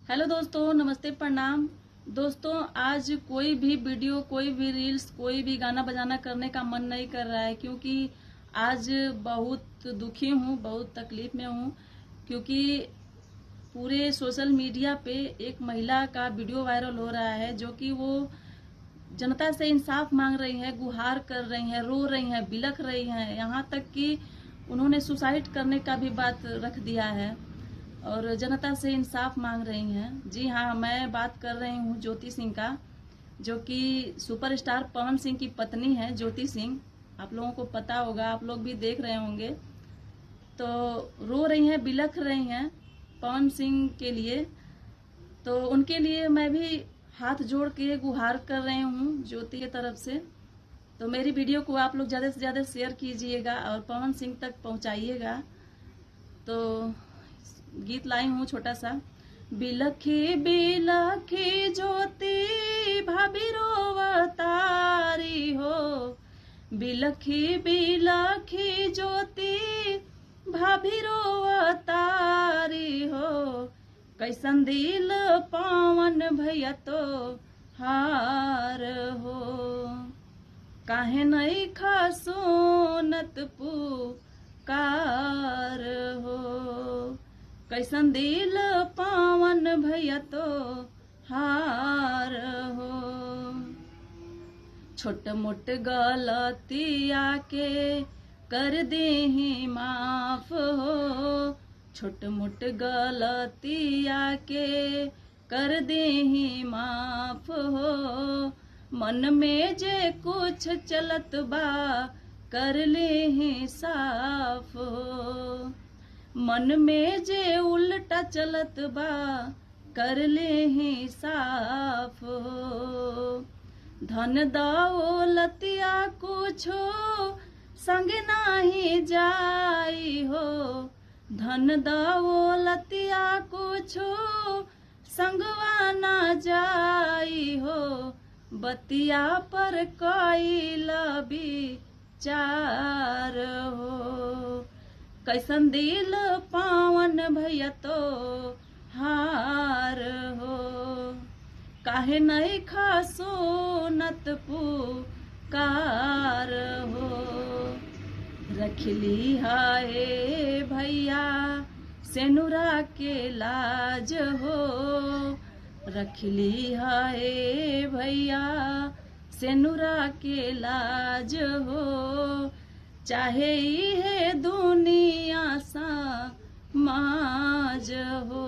Hello दोस्तों, नमस्ते, प्रणाम। दोस्तों, आज कोई भी वीडियो, कोई भी रील्स, कोई भी गाना बजाना करने का मन नहीं कर रहा है क्योंकि आज बहुत दुखी हूँ, बहुत तकलीफ में हूँ। क्योंकि पूरे सोशल मीडिया पे एक महिला का वीडियो वायरल हो रहा है जो कि वो जनता से इंसाफ मांग रही है, गुहार कर रही है, रो रही है, बिलख रही है। यहाँ तक कि उन्होंने सुसाइड करने का भी बात रख दिया है और जनता से इंसाफ मांग रही हैं। जी हाँ, मैं बात कर रही हूँ ज्योति सिंह का, जो कि सुपरस्टार पवन सिंह की पत्नी है। ज्योति सिंह, आप लोगों को पता होगा, आप लोग भी देख रहे होंगे। तो रो रही हैं, बिलख रही हैं पवन सिंह के लिए। तो उनके लिए मैं भी हाथ जोड़ के गुहार कर रही हूँ ज्योति की तरफ से। तो मेरी वीडियो को आप लोग ज़्यादा से ज़्यादा शेयर कीजिएगा और पवन सिंह तक पहुँचाइएगा। तो गीत लाई हूँ छोटा सा। बिलखी बिलखी ज्योति भाभी रोवतारी हो, बिलखी बिलखी ज्योति भाभी रोवतारी हो। कैसन दिल पावन भैया तो हार हो, काहे नहीं खा सोनत पुकार हो। कैसन दिल पावन भैया तो हार हो। छोट मोट गलतिया के कर देही माफ हो, छोट मोट गलतिया के कर देही माफ हो। मन में जे कुछ चलत बा कर लेही साफ हो, मन में जे उल्टा चलत बा कर लेही साफ हो। धन दौलतिया कुछो संग नाही जाई हो, धन दौलतिया कुछो संगवा ना जाई हो। बतिया पर कईल विचार हो, कैसन दिल पावन भैया तो हार हो। काहे नहीं खा सोनत पुकार हो। रखली हाय भैया सेनुरा के लाज हो, रखली हाय भैया सेनुरा के लाज हो। चाहे है दुनिया सा माज हो।